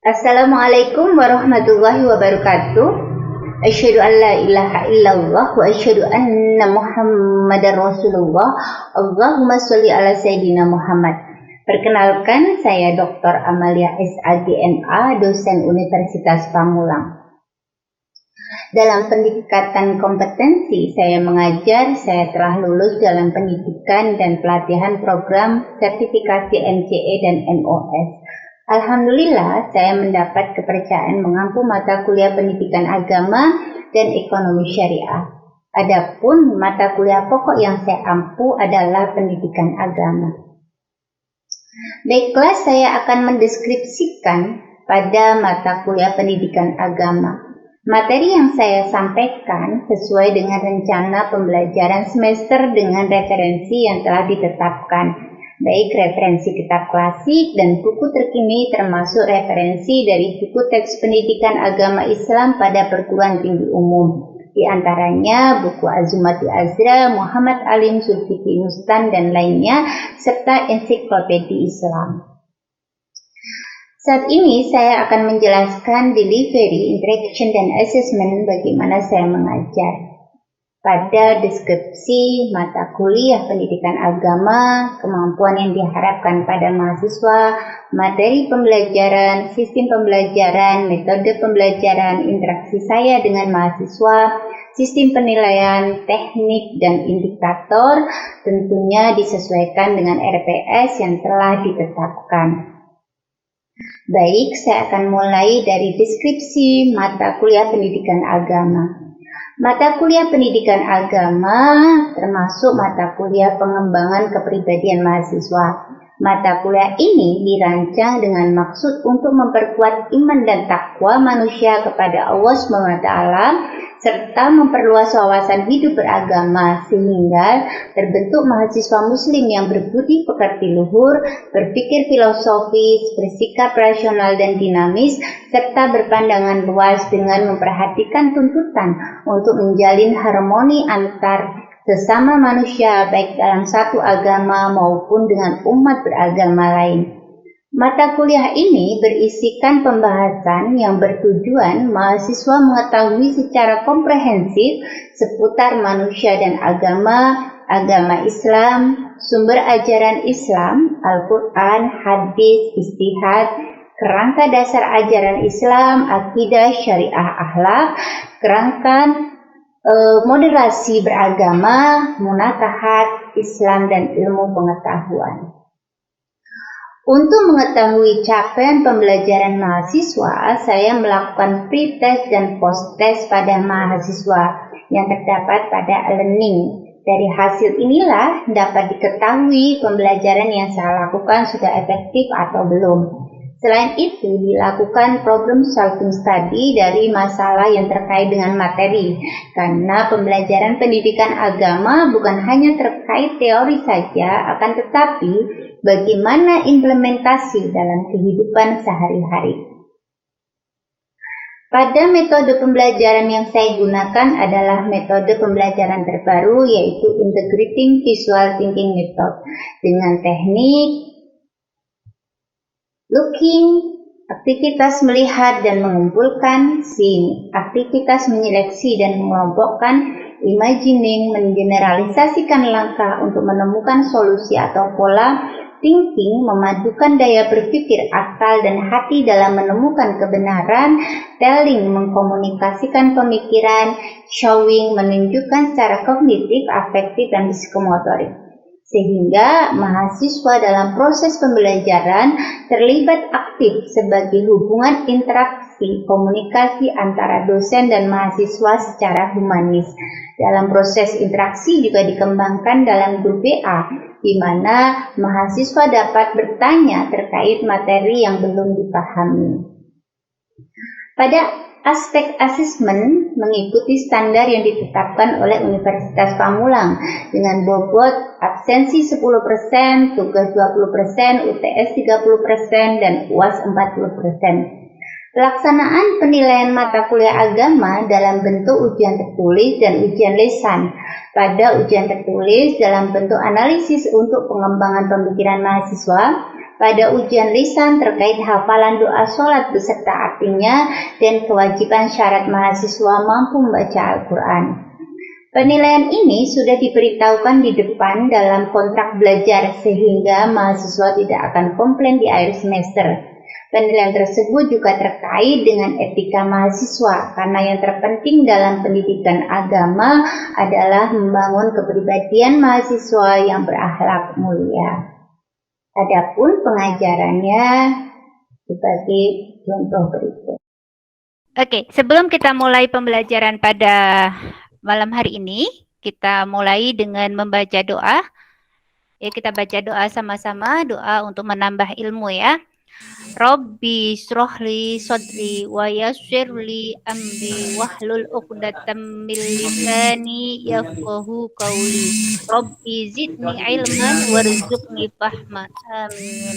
Assalamualaikum warahmatullahi wabarakatuh. Asyhadu an la ilaha illallah wa asyhadu anna Muhammadar Rasulullah. Allahumma sholli ala Sayyidina Muhammad. Perkenalkan, saya Dr. Amalia SAGMA, dosen Universitas Pamulang. Dalam peningkatan kompetensi saya mengajar, saya telah lulus dalam pendidikan dan pelatihan program sertifikasi MCE dan MOS. Alhamdulillah, saya mendapat kepercayaan mengampu mata kuliah pendidikan agama dan ekonomi syariah. Adapun mata kuliah pokok yang saya ampu adalah pendidikan agama. Baiklah, saya akan mendeskripsikan pada mata kuliah pendidikan agama. Materi yang saya sampaikan sesuai dengan rencana pembelajaran semester dengan referensi yang telah ditetapkan, baik referensi kitab klasik dan buku terkini termasuk referensi dari buku teks pendidikan agama Islam pada perguruan tinggi umum. Di antaranya buku Azumati Azra, Muhammad Alim, Zulkifli Mustan, dan lainnya, serta ensiklopedia Islam. Saat ini saya akan menjelaskan delivery, interaction, dan assessment bagaimana saya mengajar. Pada deskripsi mata kuliah pendidikan agama, kemampuan yang diharapkan pada mahasiswa, materi pembelajaran, sistem pembelajaran, metode pembelajaran, interaksi saya dengan mahasiswa, sistem penilaian, teknik, dan indikator tentunya disesuaikan dengan RPS yang telah ditetapkan. Baik, saya akan mulai dari deskripsi mata kuliah pendidikan agama. Mata kuliah pendidikan agama termasuk mata kuliah pengembangan kepribadian mahasiswa. Mata kuliah ini dirancang dengan maksud untuk memperkuat iman dan takwa manusia kepada Allah SWT serta memperluas wawasan hidup beragama sehingga terbentuk mahasiswa muslim yang berbudi pekerti luhur, berpikir filosofis, bersikap rasional dan dinamis, serta berpandangan luas dengan memperhatikan tuntutan untuk menjalin harmoni antar sesama manusia baik dalam satu agama maupun dengan umat beragama lain. Mata kuliah ini berisikan pembahasan yang bertujuan mahasiswa mengetahui secara komprehensif seputar manusia dan agama, agama Islam, sumber ajaran Islam, Al-Quran, hadis, ijtihad, kerangka dasar ajaran Islam, akidah, syariah, akhlak, kerangka moderasi beragama, munakahat, Islam, dan ilmu pengetahuan. Untuk mengetahui capaian pembelajaran mahasiswa, saya melakukan pre-test dan post-test pada mahasiswa yang terdapat pada learning. Dari hasil inilah dapat diketahui pembelajaran yang saya lakukan sudah efektif atau belum. Selain itu, dilakukan problem solving study dari masalah yang terkait dengan materi, karena pembelajaran pendidikan agama bukan hanya terkait teori saja, akan tetapi bagaimana implementasi dalam kehidupan sehari-hari. Pada metode pembelajaran yang saya gunakan adalah metode pembelajaran terbaru, yaitu Integrating Visual Thinking Method, dengan teknik looking, aktivitas melihat dan mengumpulkan, seeing, aktivitas menyeleksi dan mengelompokkan, imagining, mengeneralisasikan langkah untuk menemukan solusi atau pola, thinking, memadukan daya berpikir akal dan hati dalam menemukan kebenaran, telling, mengkomunikasikan pemikiran, showing, menunjukkan secara kognitif, afektif, dan psikomotorik. Sehingga mahasiswa dalam proses pembelajaran terlibat aktif sebagai hubungan interaksi komunikasi antara dosen dan mahasiswa secara humanis. Dalam proses interaksi juga dikembangkan dalam grup WA, di mana mahasiswa dapat bertanya terkait materi yang belum dipahami. Pada aspek asesmen mengikuti standar yang ditetapkan oleh Universitas Pamulang dengan bobot absensi 10%, tugas 20%, UTS 30%, dan UAS 40%. Pelaksanaan penilaian mata kuliah agama dalam bentuk ujian tertulis dan ujian lisan. Pada ujian tertulis dalam bentuk analisis untuk pengembangan pemikiran mahasiswa, pada ujian lisan terkait hafalan doa sholat beserta artinya dan kewajiban syarat mahasiswa mampu membaca Al-Quran. Penilaian ini sudah diberitahukan di depan dalam kontrak belajar sehingga mahasiswa tidak akan komplain di akhir semester. Penilaian tersebut juga terkait dengan etika mahasiswa karena yang terpenting dalam pendidikan agama adalah membangun kepribadian mahasiswa yang berakhlak mulia. Adapun pengajarannya sebagai contoh berikut. Oke, sebelum kita mulai pembelajaran pada malam hari ini, kita mulai dengan membaca doa. Ya, kita baca doa sama-sama, doa untuk menambah ilmu ya. Rabbi srohli sodri wa yassirli amri wahlul uqdatam min lisani yafqahu qawli. Rabbi zidni ilman warzuqni fahman. Amin.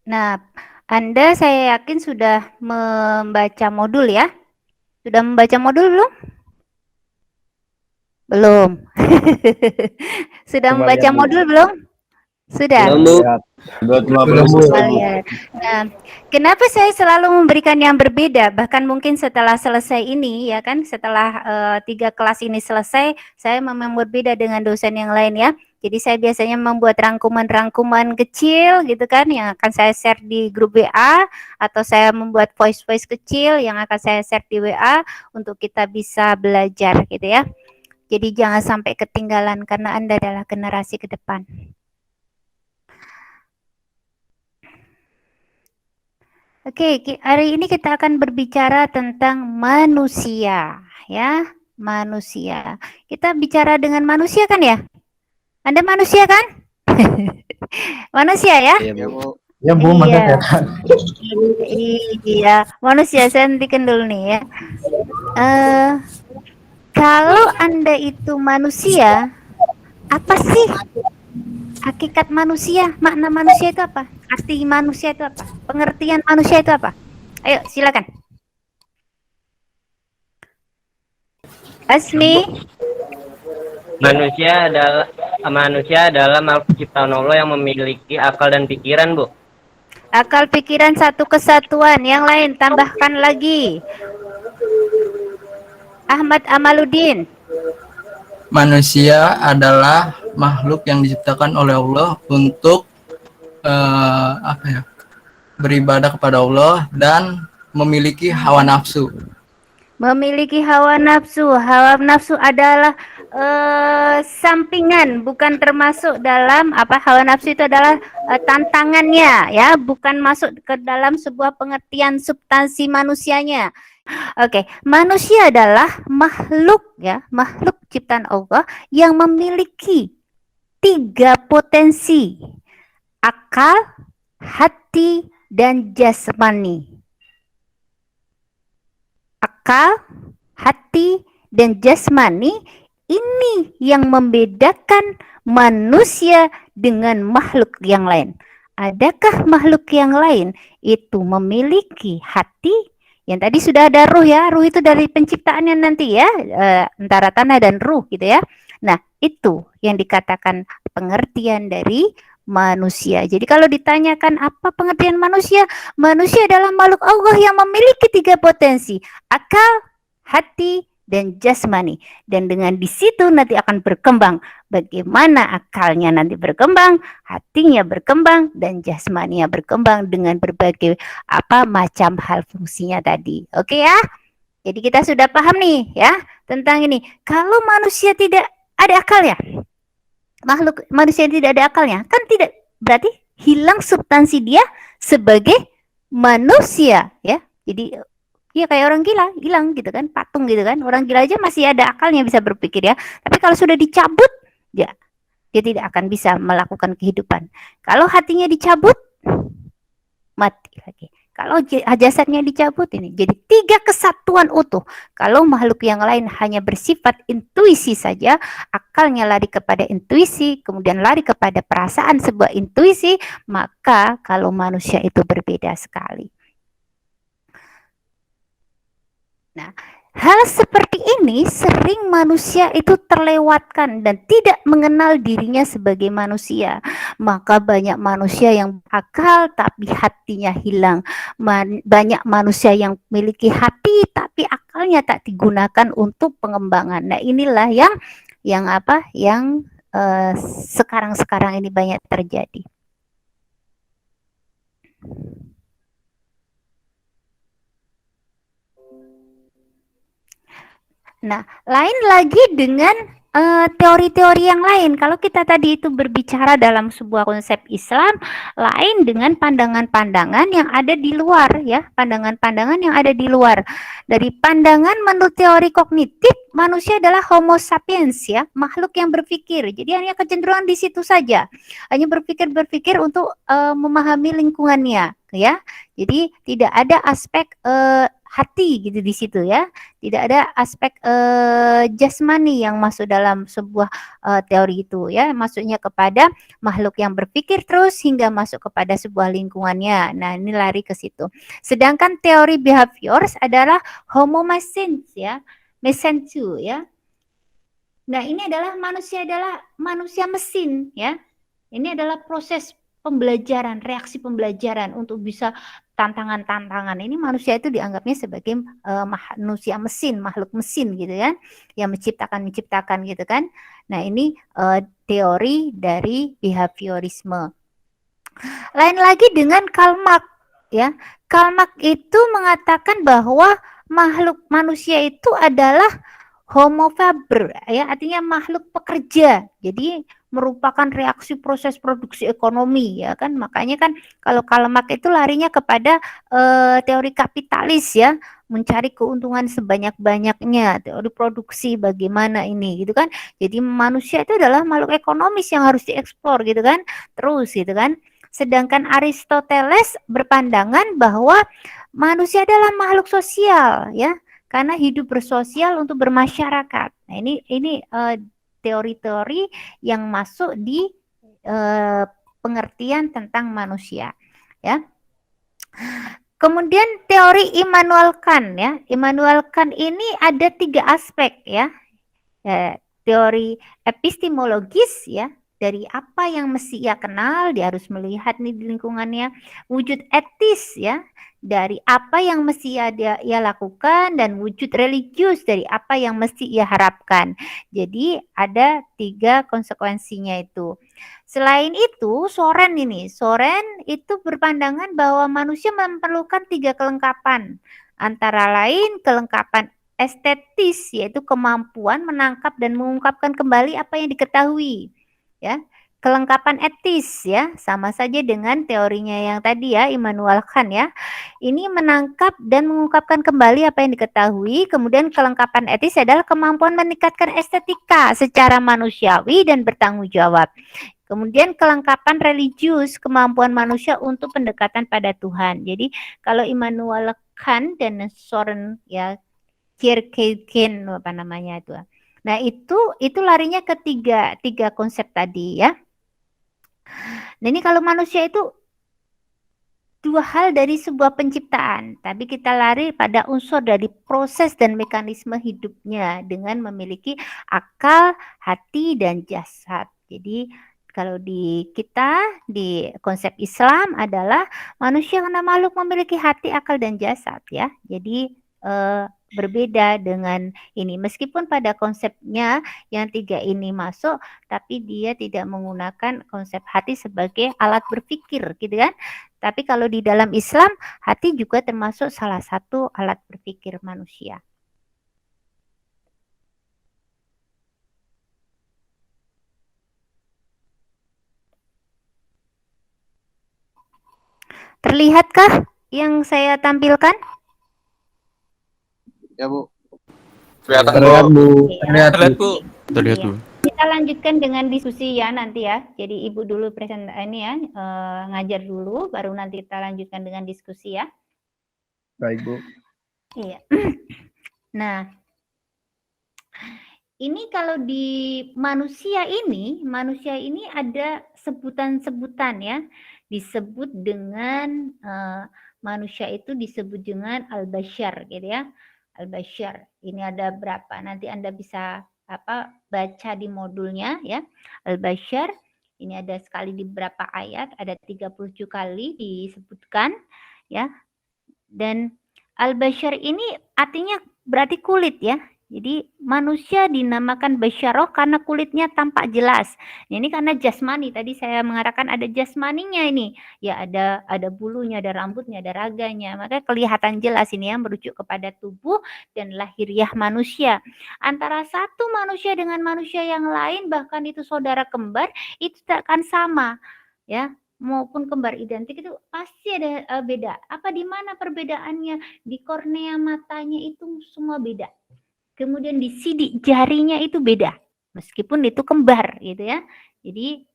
Nah, Anda saya yakin sudah membaca modul ya? Sudah membaca modul belum? Belum. Sudah membaca modul belum? Sudah. Nah, kenapa saya selalu memberikan yang berbeda? Bahkan mungkin setelah selesai ini, ya kan, setelah 3 kelas ini selesai, saya memang berbeda dengan dosen yang lain ya. Jadi saya biasanya membuat rangkuman-rangkuman kecil gitu kan, yang akan saya share di grup WA, atau saya membuat voice-voice kecil yang akan saya share di WA untuk kita bisa belajar gitu ya. Jadi jangan sampai ketinggalan karena Anda adalah generasi ke depan. Oke, hari ini kita akan berbicara tentang manusia, ya, manusia. Kita bicara dengan manusia kan ya? Anda manusia kan? Manusia ya? Iya, Bu. Ya, Bu, Iya. Iya, manusia. Saya hentikan dulu nih ya. Kalau Anda itu manusia, apa sih hakikat manusia? Makna manusia itu apa? Arti manusia itu apa? Pengertian manusia itu apa? Ayo, silakan. Asmi. Manusia adalah makhluk ciptaan Allah yang memiliki akal dan pikiran, Bu. Akal pikiran satu kesatuan. Yang lain tambahkan lagi. Ahmad Amaluddin. Manusia adalah makhluk yang diciptakan oleh Allah untuk beribadah kepada Allah dan memiliki hawa nafsu. Memiliki hawa nafsu. Hawa nafsu adalah sampingan, bukan termasuk dalam apa, hawa nafsu itu adalah tantangannya ya, bukan masuk ke dalam sebuah pengertian substansi manusianya. Oke, manusia adalah makhluk ya, makhluk ciptaan Allah yang memiliki 3 potensi: akal, hati, dan jasmani. Akal, hati, dan jasmani ini yang membedakan manusia dengan makhluk yang lain. Adakah makhluk yang lain itu memiliki hati? Yang tadi sudah ada ruh ya, ruh itu dari penciptaannya nanti ya, antara tanah dan ruh gitu ya. Nah, itu yang dikatakan pengertian dari manusia. Jadi kalau ditanyakan apa pengertian manusia, manusia adalah makhluk Allah yang memiliki 3 potensi: akal, hati, dan jasmani. Dan dengan di situ nanti akan berkembang bagaimana akalnya nanti berkembang, hatinya berkembang, dan jasmaninya berkembang dengan berbagai macam hal fungsinya tadi. Oke ya? Jadi kita sudah paham nih ya tentang ini. Kalau manusia tidak ada akalnya, makhluk manusia yang tidak ada akalnya, kan tidak berarti hilang substansi dia sebagai manusia ya. Jadi ya kayak orang gila, hilang gitu kan, patung gitu kan. Orang gila aja masih ada akalnya, bisa berpikir ya. Tapi kalau sudah dicabut, ya dia tidak akan bisa melakukan kehidupan. Kalau hatinya dicabut, mati lagi. Kalau jasadnya dicabut ini, jadi 3 kesatuan utuh. Kalau makhluk yang lain hanya bersifat intuisi saja, akalnya lari kepada intuisi, kemudian lari kepada perasaan sebuah intuisi, maka kalau manusia itu berbeda sekali. Nah, Hal seperti ini sering manusia itu terlewatkan dan tidak mengenal dirinya sebagai manusia. Maka banyak manusia yang akal tapi hatinya hilang. Banyak manusia yang memiliki hati tapi akalnya tak digunakan untuk pengembangan. Nah, inilah yang sekarang-sekarang ini banyak terjadi. Nah, lain lagi dengan teori-teori yang lain. Kalau kita tadi itu berbicara dalam sebuah konsep Islam, lain dengan pandangan-pandangan yang ada di luar, ya, pandangan-pandangan yang ada di luar. Dari pandangan menurut teori kognitif, manusia adalah Homo sapiens, ya, makhluk yang berpikir. Jadi hanya kecenderungan di situ saja, hanya berpikir untuk memahami lingkungannya, ya. Jadi tidak ada aspek hati gitu di situ, ya. Tidak ada aspek jasmani yang masuk dalam sebuah teori itu, ya. Maksudnya kepada makhluk yang berpikir terus hingga masuk kepada sebuah lingkungannya. Nah, ini lari ke situ. Sedangkan teori behaviors adalah homo machines, ya. Mesensu, ya. Nah, ini adalah manusia mesin, ya. Ini adalah proses pembelajaran, reaksi pembelajaran untuk bisa tantangan-tantangan. Ini manusia itu dianggapnya sebagai manusia mesin, makhluk mesin gitu kan, yang menciptakan gitu kan. Nah, ini teori dari behaviorisme. Lain lagi dengan Karl Marx, ya. Karl Marx itu mengatakan bahwa makhluk manusia itu adalah Homo faber, ya, artinya makhluk pekerja. Jadi merupakan reaksi proses produksi ekonomi, ya kan. Makanya kan kalau Karl Marx itu larinya kepada teori kapitalis, ya, mencari keuntungan sebanyak-banyaknya, teori produksi bagaimana ini gitu kan. Jadi manusia itu adalah makhluk ekonomis yang harus dieksplor gitu kan. Terus gitu kan. Sedangkan Aristoteles berpandangan bahwa manusia adalah makhluk sosial, ya, karena hidup bersosial untuk bermasyarakat. Nah, ini teori-teori yang masuk di pengertian tentang manusia, ya. Kemudian teori Immanuel Kant, ya. Immanuel Kant ini ada 3 aspek, ya. Teori epistemologis, ya, dari apa yang mesti ia kenal, dia harus melihat nih di lingkungannya. Wujud etis, ya, dari apa yang mesti ia lakukan, dan wujud religius dari apa yang mesti ia harapkan. Jadi ada 3 konsekuensinya itu. Selain itu, Soren itu berpandangan bahwa manusia memerlukan 3 kelengkapan, antara lain kelengkapan estetis, yaitu kemampuan menangkap dan mengungkapkan kembali apa yang diketahui, ya. Kelengkapan etis, ya, sama saja dengan teorinya yang tadi, ya, Immanuel Kant, ya. Ini menangkap dan mengungkapkan kembali apa yang diketahui. Kemudian kelengkapan etis adalah kemampuan meningkatkan estetika secara manusiawi dan bertanggung jawab. Kemudian kelengkapan religius, kemampuan manusia untuk pendekatan pada Tuhan. Jadi kalau Immanuel Kant dan Soren, ya, Kierkegaard apa namanya itu. Nah, itu larinya ke tiga konsep tadi, ya. Nah, ini kalau manusia itu 2 hal dari sebuah penciptaan, tapi kita lari pada unsur dari proses dan mekanisme hidupnya dengan memiliki akal, hati, dan jasad. Jadi kalau di konsep Islam adalah manusia karena makhluk memiliki hati, akal, dan jasad, ya. Jadi berbeda dengan ini. Meskipun pada konsepnya yang 3 ini masuk, tapi dia tidak menggunakan konsep hati sebagai alat berpikir, gitu kan. Tapi kalau di dalam Islam, hati juga termasuk salah satu alat berpikir manusia. Terlihatkah yang saya tampilkan? Ya, Bu. Kelihatan, Bu. Iya. Terlihat, Bu. Terlihat, Iya. Bu. Kita lanjutkan dengan diskusi, ya, nanti, ya. Jadi Ibu dulu ini, ya, ngajar dulu, baru nanti kita lanjutkan dengan diskusi, ya. Baik, Bu. Iya. Nah, ini kalau di manusia ini ada sebutan-sebutan, ya. Disebut dengan manusia itu disebut dengan al-bashar, gitu, ya. Al-Bashar. Ini ada berapa? Nanti Anda bisa baca di modulnya ya. Al-Bashar ini ada sekali di berapa ayat, ada 37 kali disebutkan ya. Dan Al-Bashar ini artinya berarti kulit ya. Jadi manusia dinamakan basyaroh karena kulitnya tampak jelas. Ini karena jasmani. Tadi saya mengatakan ada jasmaninya ini. Ya ada bulunya, ada rambutnya, ada raganya. Maka kelihatan jelas ini ya, merujuk kepada tubuh dan lahiriah manusia. Antara satu manusia dengan manusia yang lain, bahkan itu saudara kembar, itu tak akan sama. Ya, maupun kembar identik itu pasti ada beda. Apa di mana perbedaannya? Di kornea matanya itu semua beda. Kemudian di sidik jarinya itu beda, meskipun itu kembar gitu ya. Jadi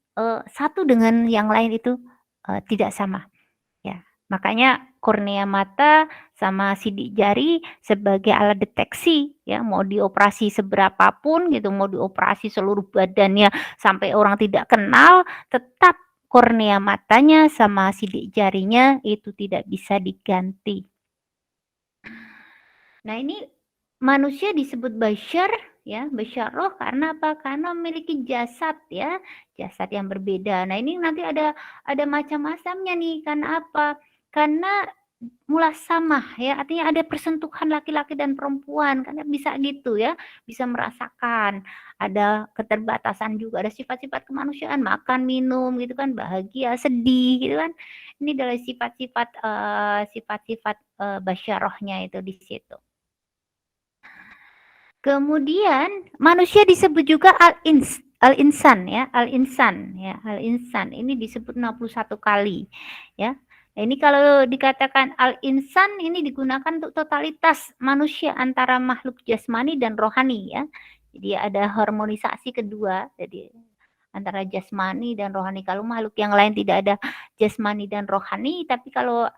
satu dengan yang lain itu tidak sama. Ya, makanya kornea mata sama sidik jari sebagai alat deteksi ya, mau dioperasi seberapapun gitu, mau dioperasi seluruh badannya sampai orang tidak kenal, tetap kornea matanya sama sidik jarinya itu tidak bisa diganti. Nah, ini manusia disebut bashar ya, basyaroh karena apa? Karena memiliki jasad ya, jasad yang berbeda. Nah, ini nanti ada macam-macamnya nih. Karena apa? Karena mulah-samah ya, artinya ada persentuhan laki-laki dan perempuan, karena bisa gitu ya, bisa merasakan. Ada keterbatasan juga, ada sifat-sifat kemanusiaan, makan, minum gitu kan, bahagia, sedih gitu kan. Ini adalah sifat-sifat basyarohnya itu di situ. Kemudian manusia disebut juga al-insan ya, al-insan ya, al-insan ini disebut 61 kali ya. Nah, ini kalau dikatakan al-insan ini digunakan untuk totalitas manusia antara makhluk jasmani dan rohani ya. Jadi ada harmonisasi kedua, jadi antara jasmani dan rohani. Kalau makhluk yang lain tidak ada jasmani dan rohani, tapi kalau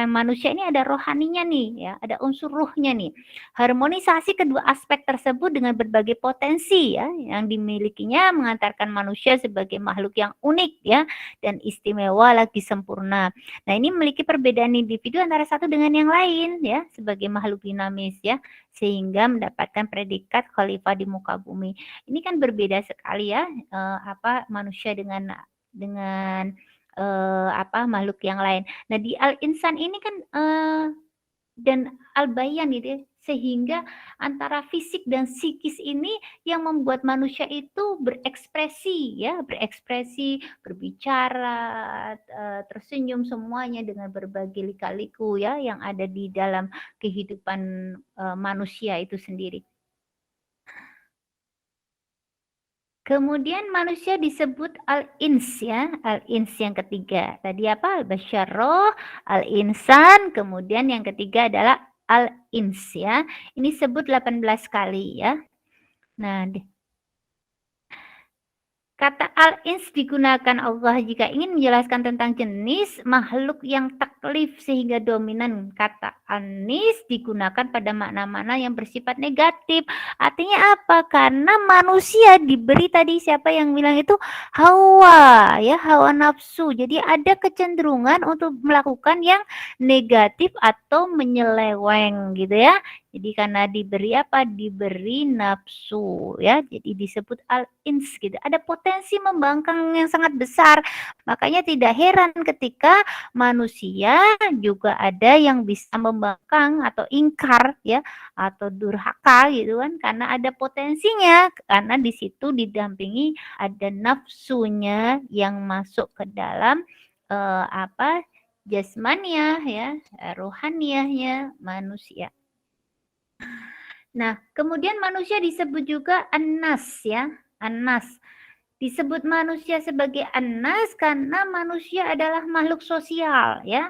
manusia ini ada rohaninya nih ya, ada unsur ruhnya nih. Harmonisasi kedua aspek tersebut dengan berbagai potensi ya yang dimilikinya mengantarkan manusia sebagai makhluk yang unik ya dan istimewa lagi sempurna. Nah, ini memiliki perbedaan individu antara satu dengan yang lain ya sebagai makhluk dinamis ya, sehingga mendapatkan predikat khalifah di muka bumi. Ini kan berbeda sekali ya manusia dengan makhluk yang lain. Nah, di al-insan ini kan dan al-bayan gitu ya, sehingga antara fisik dan psikis ini yang membuat manusia itu berekspresi ya, berbicara, tersenyum, semuanya dengan berbagai lika-liku ya yang ada di dalam kehidupan manusia itu sendiri. Kemudian manusia disebut al-ins ya, al-ins yang ketiga. Tadi apa? Al-basyaroh, al-insan, kemudian yang ketiga adalah al-ins ya. Ini sebut 18 kali ya. Nah, kata al-ins digunakan Allah jika ingin menjelaskan tentang jenis makhluk yang taklif sehingga dominan. Kata anis digunakan pada makna-makna yang bersifat negatif. Artinya apa? Karena manusia diberi tadi siapa yang bilang itu hawa ya, hawa nafsu. Jadi ada kecenderungan untuk melakukan yang negatif atau menyeleweng gitu ya. Jadi karena diberi apa? Diberi nafsu ya. Jadi disebut al-ins gitu. Ada potensi membangkang yang sangat besar. Makanya tidak heran ketika manusia juga ada yang bisa membangkang atau ingkar ya atau durhaka gitu kan, karena ada potensinya, karena di situ didampingi ada nafsunya yang masuk ke dalam jasmaniah ya, rohaniahnya manusia. Nah, kemudian manusia disebut juga an-nas ya, an-nas. Disebut manusia sebagai an-nas karena manusia adalah makhluk sosial ya.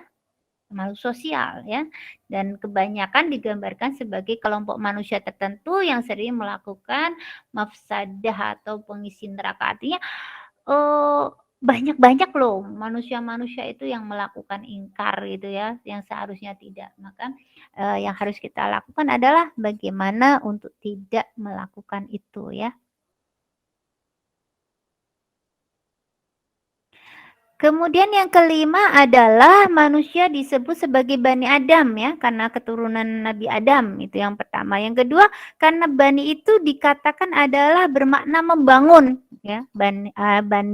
Makhluk sosial ya. Dan kebanyakan digambarkan sebagai kelompok manusia tertentu yang sering melakukan mafsadah atau pengisi neraka. Artinya banyak loh manusia-manusia itu yang melakukan ingkar gitu ya, yang seharusnya tidak. Maka yang harus kita lakukan adalah bagaimana untuk tidak melakukan itu ya. Kemudian yang kelima adalah manusia disebut sebagai Bani Adam ya, karena keturunan Nabi Adam, itu yang pertama. Yang kedua, karena Bani itu dikatakan adalah bermakna membangun ya. Bani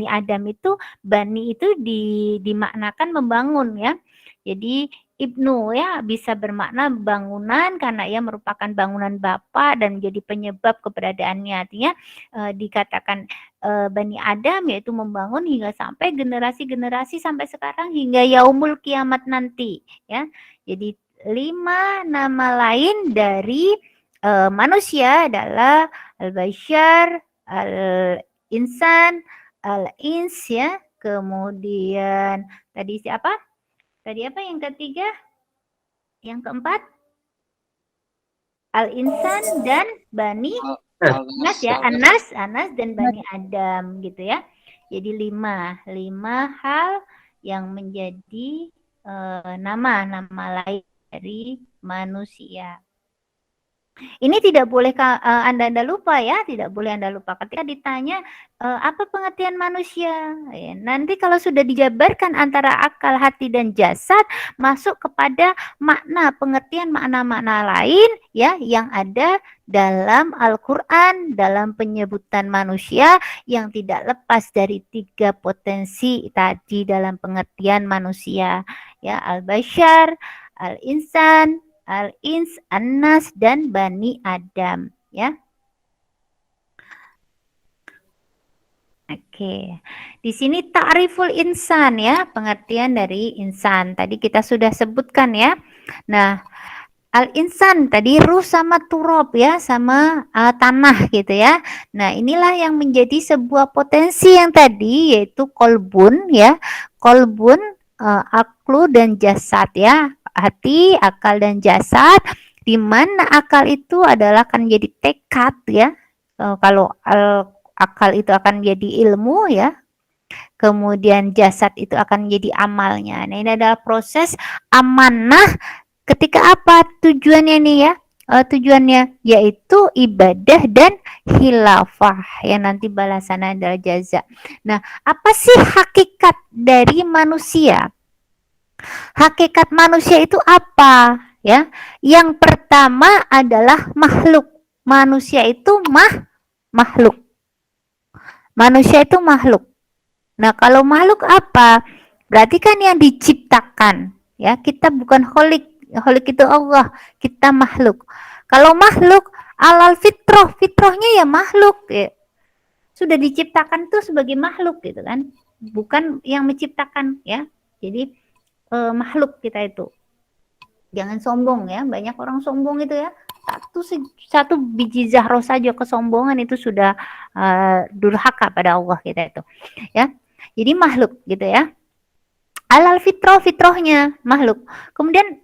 Adam itu, Bani itu dimaknakan membangun ya. Jadi Ibnu ya bisa bermakna bangunan karena ia merupakan bangunan bapa dan menjadi penyebab keberadaannya. Artinya dikatakan Bani Adam yaitu membangun hingga sampai generasi-generasi sampai sekarang hingga yaumul kiamat nanti ya. Jadi 5 nama lain dari manusia adalah al-bashar, al-insan, al-ins ya. Kemudian tadi siapa? Tadi apa yang ketiga? Yang keempat? Al-insan dan Bani Anas ya, Anas dan Bani Adam gitu ya. Jadi 5 hal yang menjadi nama lain dari manusia. Ini tidak boleh Anda lupa ya, tidak boleh Anda lupa ketika ditanya apa pengertian manusia. Ya, nanti kalau sudah dijabarkan antara akal, hati dan jasad, masuk kepada makna pengertian makna-makna lain ya yang ada dalam Al-Qur'an, dalam penyebutan manusia yang tidak lepas dari 3 potensi tadi dalam pengertian manusia ya, al-bashar, al-insan, al-ins, an-nas dan Bani Adam ya. Oke. Di sini ta'riful insan ya, pengertian dari insan. Tadi kita sudah sebutkan ya. Nah, al-insan tadi ruh sama turab ya, sama tanah gitu ya. Nah, inilah yang menjadi sebuah potensi yang tadi yaitu kolbun ya. Kolbun, aklu dan jasad ya. Hati, akal dan jasad, di mana akal itu adalah akan jadi tekad ya. Kalau akal itu akan jadi ilmu ya. Kemudian jasad itu akan menjadi amalnya. Nah, ini adalah proses amanah ketika apa tujuannya nih ya? Tujuannya yaitu ibadah dan khilafah yang nanti balasannya adalah jaza. Nah, apa sih hakikat dari manusia? Hakikat manusia itu apa? Ya, yang pertama adalah makhluk. Manusia itu makhluk. Manusia itu makhluk. Nah, kalau makhluk apa? Berarti kan yang diciptakan. Ya, kita bukan kholik. Kholik itu Allah. Kita makhluk. Kalau makhluk alal fitrah, fitrahnya ya makhluk. Ya. Sudah diciptakan tuh sebagai makhluk gitu kan. Bukan yang menciptakan ya. Jadi makhluk kita itu. Jangan sombong ya, banyak orang sombong itu ya. Satu biji zahroh saja kesombongan itu sudah durhaka pada Allah kita itu. Ya. Jadi makhluk gitu ya. Alal fitrahnya makhluk. Kemudian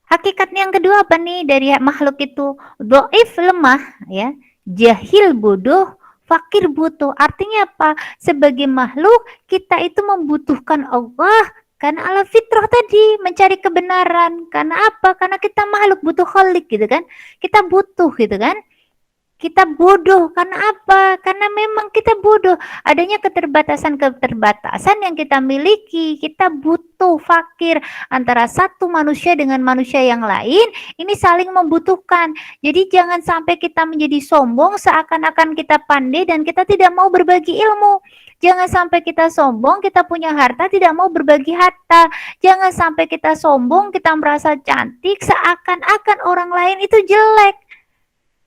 hakikat yang kedua apa nih dari makhluk itu? Dhaif lemah ya, jahil bodoh, fakir butuh. Artinya apa? Sebagai makhluk kita itu membutuhkan Allah karena ala fitrah tadi mencari kebenaran. Karena apa? Karena kita makhluk butuh khalik gitu kan. Kita butuh gitu kan. Kita bodoh karena apa? Karena memang kita bodoh. Adanya keterbatasan yang kita miliki. Kita butuh fakir antara satu manusia dengan manusia yang lain. Ini saling membutuhkan. Jadi jangan sampai kita menjadi sombong seakan-akan kita pandai dan kita tidak mau berbagi ilmu. Jangan sampai kita sombong, kita punya harta, tidak mau berbagi harta. Jangan sampai kita sombong, kita merasa cantik seakan-akan orang lain itu jelek.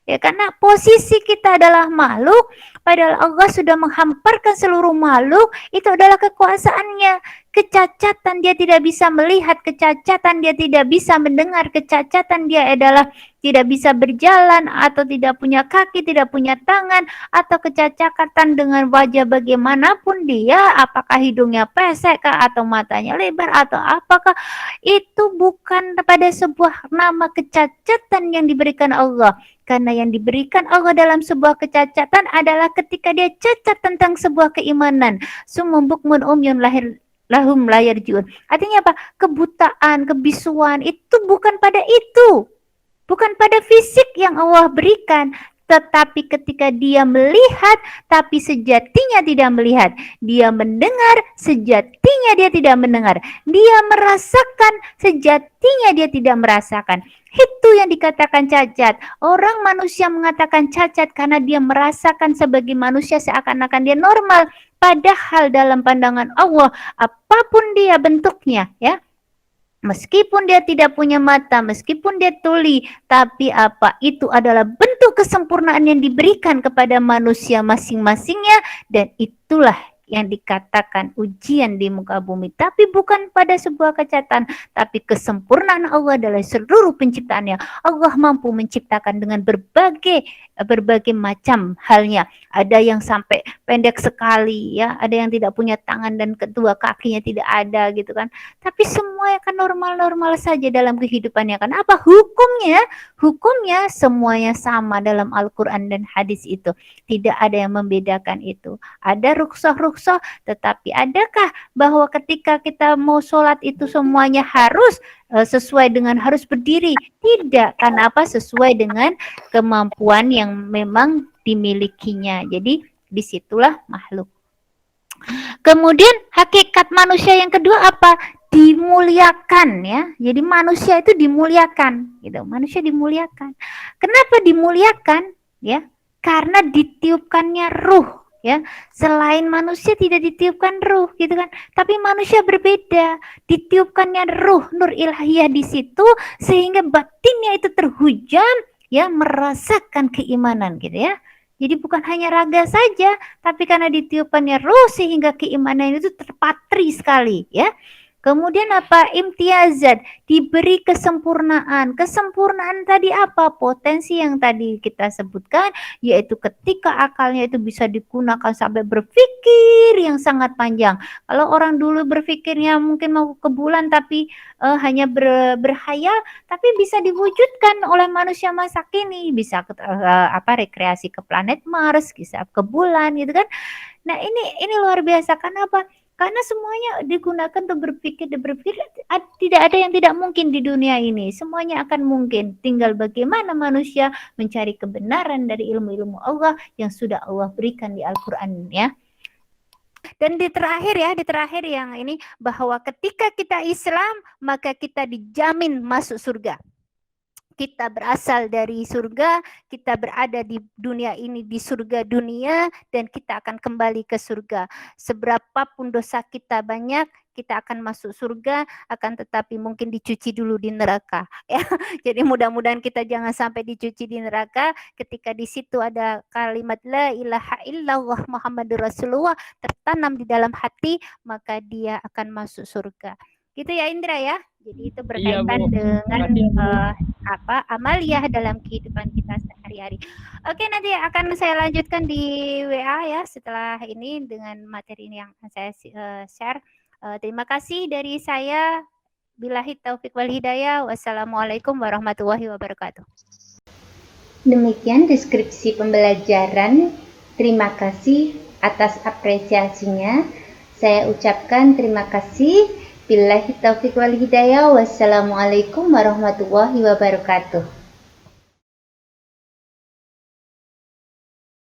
Ya, karena posisi kita adalah makhluk, padahal Allah sudah menghamparkan seluruh makhluk, itu adalah kekuasaannya. Kecacatan dia tidak bisa melihat, kecacatan dia tidak bisa mendengar, kecacatan dia adalah tidak bisa berjalan, atau tidak punya kaki, tidak punya tangan, atau kecacatan dengan wajah bagaimanapun dia, apakah hidungnya pesek kah, atau matanya lebar, atau apakah, itu bukan pada sebuah nama kecacatan yang diberikan Allah. Karena yang diberikan Allah dalam sebuah kecacatan adalah ketika dia cacat tentang sebuah keimanan. Summun bukmun umyun lahum la yarji'un. Artinya apa? Kebutaan, kebisuan itu bukan pada itu. Bukan pada fisik yang Allah berikan, tetapi ketika dia melihat tapi sejatinya tidak melihat, dia mendengar sejatinya dia tidak mendengar, dia merasakan sejatinya dia tidak merasakan. Itu yang dikatakan cacat. Orang manusia mengatakan cacat karena dia merasakan sebagai manusia seakan-akan dia normal, padahal dalam pandangan Allah apapun dia bentuknya, ya, meskipun dia tidak punya mata, meskipun dia tuli, tapi apa? Itu adalah bentuk kesempurnaan yang diberikan kepada manusia masing-masingnya, dan itulah yang dikatakan ujian di muka bumi. Tapi bukan pada sebuah kecacatan, tapi kesempurnaan Allah dalam seluruh penciptaannya. Allah mampu menciptakan dengan berbagai macam halnya. Ada yang sampai pendek sekali, ya, ada yang tidak punya tangan dan kedua kakinya tidak ada, gitu kan. Tapi semua akan normal-normal saja dalam kehidupannya kan. Apa hukumnya? Hukumnya semuanya sama dalam Al-Quran dan hadis itu. Tidak ada yang membedakan itu. Ada rukhsah-rukhsah, tetapi adakah bahwa ketika kita mau sholat itu semuanya harus sesuai dengan harus berdiri? Tidak. Karena apa? Sesuai dengan kemampuan yang memang dimilikinya. Jadi disitulah makhluk. Kemudian hakikat manusia yang kedua apa? Dimuliakan, ya. Jadi manusia itu dimuliakan, gitu. Manusia dimuliakan. Kenapa dimuliakan? Ya, karena ditiupkannya ruh, ya. Selain manusia tidak ditiupkan ruh, gitu kan. Tapi manusia berbeda, ditiupkannya ruh, nur ilahiyah di situ sehingga batinnya itu terhujam, ya, merasakan keimanan, gitu ya. Jadi bukan hanya raga saja, tapi karena ditiupkannya ruh sehingga keimanan itu terpatri sekali, ya. Kemudian apa? Imtiazat, diberi kesempurnaan. Kesempurnaan tadi apa? Potensi yang tadi kita sebutkan, yaitu ketika akalnya itu bisa digunakan sampai berpikir yang sangat panjang. Kalau orang dulu berpikirnya mungkin mau ke bulan tapi hanya berhayal, tapi bisa diwujudkan oleh manusia masa kini. Bisa rekreasi ke planet Mars, bisa ke bulan, gitu kan. Nah, ini luar biasa. Kenapa? Karena semuanya digunakan untuk berpikir, tidak ada yang tidak mungkin di dunia ini. Semuanya akan mungkin. Tinggal bagaimana manusia mencari kebenaran dari ilmu-ilmu Allah yang sudah Allah berikan di Al-Quran, ya. Dan di terakhir yang ini, bahwa ketika kita Islam, maka kita dijamin masuk surga. Kita berasal dari surga, kita berada di dunia ini, di surga dunia, dan kita akan kembali ke surga. Seberapapun dosa kita banyak, kita akan masuk surga, akan tetapi mungkin dicuci dulu di neraka. Ya. Jadi mudah-mudahan kita jangan sampai dicuci di neraka, ketika di situ ada kalimat la ilaha illallah Muhammadur Rasulullah tertanam di dalam hati, maka dia akan masuk surga. Gitu ya Indra, ya. Jadi itu berkaitan dengan amaliyah dalam kehidupan kita sehari-hari. Oke, nanti akan saya lanjutkan di WA, ya, setelah ini dengan materi ini yang saya share. Terima kasih dari saya. Billahi taufiq wal hidayah. Wassalamualaikum warahmatullahi wabarakatuh. Demikian deskripsi pembelajaran. Terima kasih atas apresiasinya. Saya ucapkan terima kasih. Billahi taufiq wal hidayah. Wassalamualaikum warahmatullahi wabarakatuh.